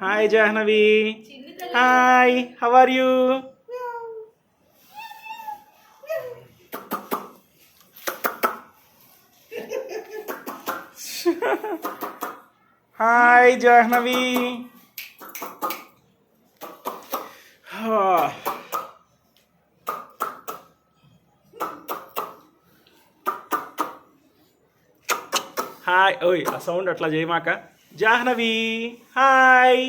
Hi Janhavi. Hi, how are you? Hi Janhavi. Hi. ఓయ్, ఆ sound అట్లా చేయమాక. Janhavi hi.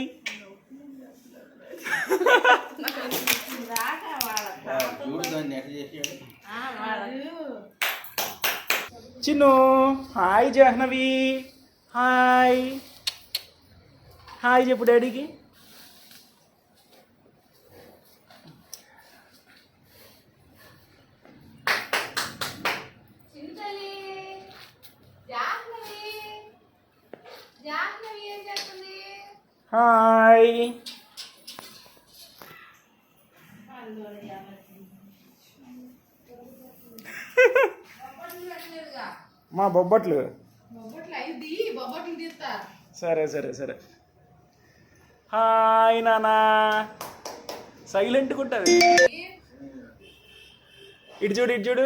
Chinnu hi. Janhavi hi. Hi చెప్పు డాడీకి. హాయ్. మా బొబ్బట్లు. సరే సరే సరే. హాయ్ నానా. సైలెంట్గా ఉంటుంది. ఇటు చూడు, ఇటు చూడు.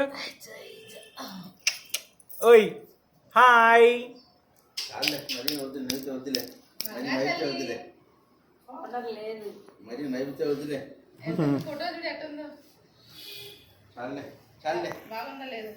ఓయ్ హాయ్. మరి నైవేద్యం వద్దులే. ఫోటో చూడు ఎట్టుందో. చాలే చాలే. బాగుందా లేదు?